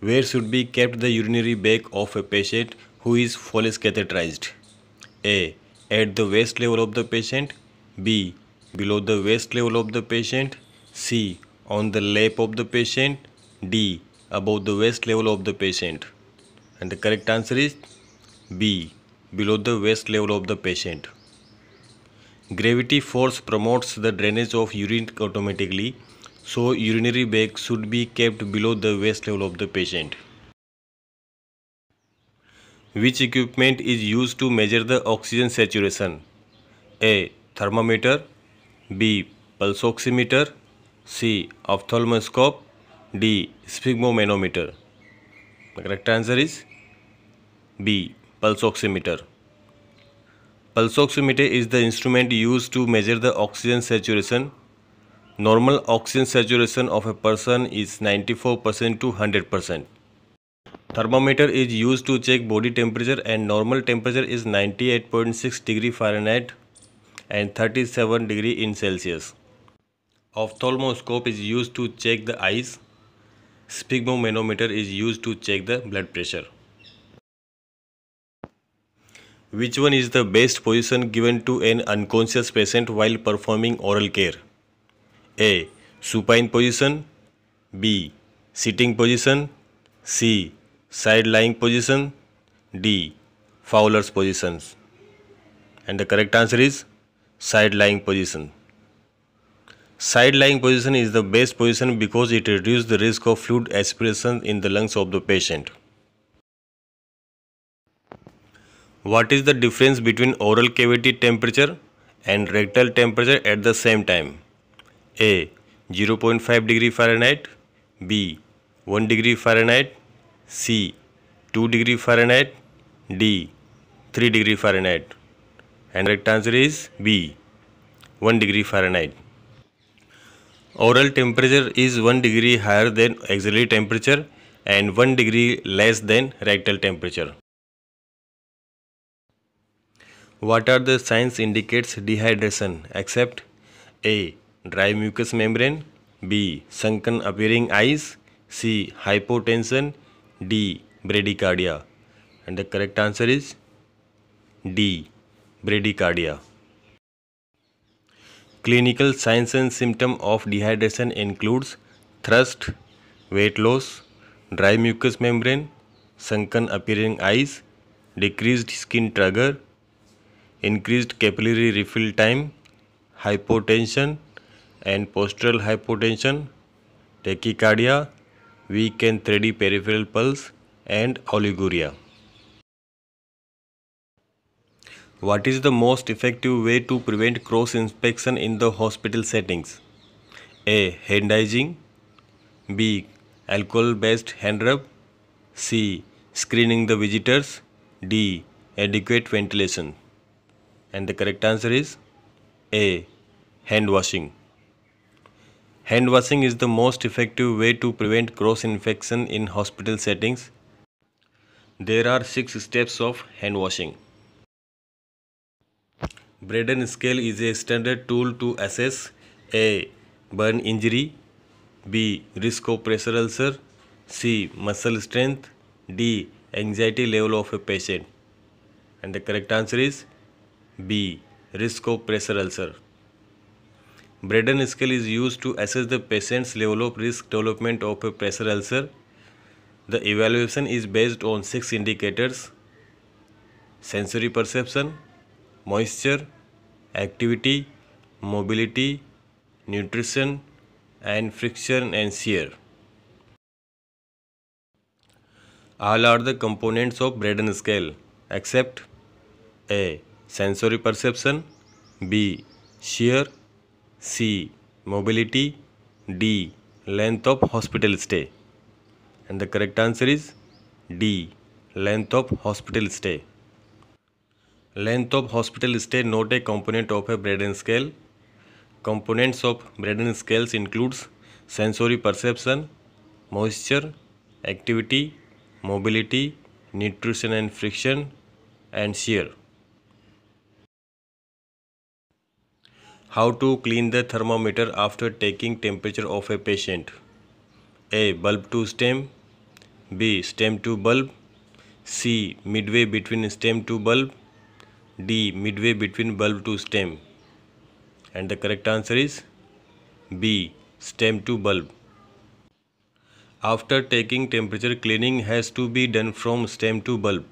Where should be kept the urinary bag of a patient who is fully catheterized? A. At the waist level of the patient. B. Below the waist level of the patient. C. On the lap of the patient. D. Above the waist level of the patient. And the correct answer is B. Below the waist level of the patient. Gravity force promotes the drainage of urine automatically, so urinary bag should be kept below the waist level of the patient. Which equipment is used to measure the oxygen saturation? A. Thermometer. B. Pulse oximeter. C. Ophthalmoscope. D. Sphygmomanometer. The correct answer is B. Pulse oximeter. Pulse oximeter is the instrument used to measure the oxygen saturation. Normal oxygen saturation of a person is 94% to 100%. Thermometer is used to check body temperature and normal temperature is 98.6 degree Fahrenheit and 37 degree in Celsius. Ophthalmoscope is used to check the eyes. Sphygmomanometer is used to check the blood pressure. Which one is the best position given to an unconscious patient while performing oral care? A. Supine position. B. Sitting position. C. Side lying position. D. Fowler's positions. And the correct answer is side lying position. Side lying position is the best position because it reduces the risk of fluid aspiration in the lungs of the patient. What is the difference between oral cavity temperature and rectal temperature at the same time? A. 0.5 degree Fahrenheit. B. 1 degree Fahrenheit. C. 2 degree Fahrenheit. D. 3 degree Fahrenheit. And correct answer is B. 1 degree Fahrenheit. Oral temperature is 1 degree higher than axillary temperature and 1 degree less than rectal temperature. What are the signs indicates dehydration except A. Dry mucous membrane. B. Sunken appearing eyes. C. Hypotension. D. Bradycardia. And the correct answer is D. Bradycardia. Clinical signs and symptoms of dehydration includes thirst, weight loss, dry mucous membrane, sunken appearing eyes, decreased skin turgor, increased capillary refill time, hypotension and postural hypotension, tachycardia, weak and thready peripheral pulse, and oliguria. What is the most effective way to prevent cross inspection in the hospital settings? A. Hand hygiene. B. Alcohol-based hand rub. C. Screening the visitors. D. Adequate ventilation. And the correct answer is A. Hand washing. Hand washing is the most effective way to prevent cross infection in hospital settings. There are 6 steps of hand washing. Braden scale is a standard tool to assess A. Burn injury, B. Risk of pressure ulcer, C. Muscle strength, D. Anxiety level of a patient. And the correct answer is B. Risk of pressure ulcer. Braden scale is used to assess the patient's level of risk development of a pressure ulcer. The evaluation is based on 6 indicators: sensory perception, moisture, activity, mobility, nutrition, and friction and shear. All are the components of Braden scale except A. Sensory perception, B. Shear, C. Mobility, D. Length of hospital stay. And the correct answer is D. Length of hospital stay. Length of hospital stay not a component of a Braden scale. Components of Braden scales includes sensory perception, moisture, activity, mobility, nutrition and friction, and shear. How to clean the thermometer after taking temperature of a patient? A. Bulb to stem. B. Stem to bulb, C. Midway between stem to bulb, D. Midway between bulb to stem. And the correct answer is B. Stem to bulb. After taking temperature, cleaning has to be done from stem to bulb.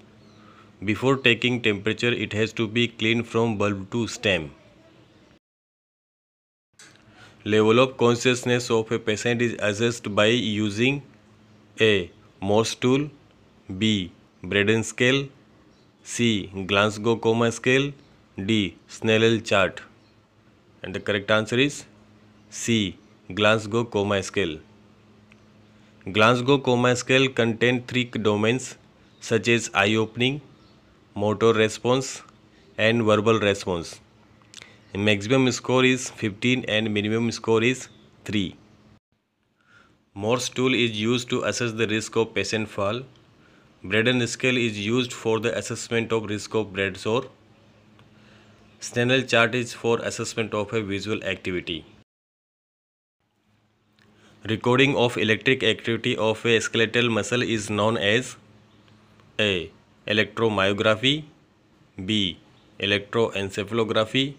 Before taking temperature, it has to be cleaned from bulb to stem. Level of consciousness of a patient is assessed by using A. Morse tool, B. Braden scale, C. Glasgow coma scale, D. Snellen chart. And the correct answer is C. Glasgow coma scale. Glasgow coma scale contains 3 domains such as eye opening, motor response, and verbal response. Maximum score is 15 and minimum score is 3. Morse tool is used to assess the risk of patient fall. Braden scale is used for the assessment of risk of brain sore. Snellen chart is for assessment of a visual activity. Recording of electric activity of a skeletal muscle is known as A. Electromyography, B. Electroencephalography,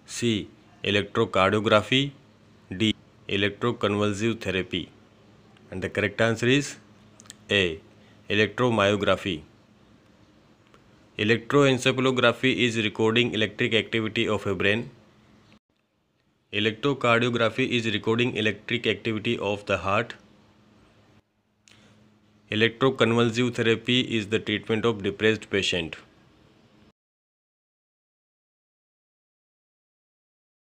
C. Electrocardiography, D. Electroconvulsive therapy. And the correct answer is A. Electromyography. Electroencephalography is recording electric activity of a brain. Electrocardiography is recording electric activity of the heart. Electroconvulsive therapy is the treatment of depressed patient.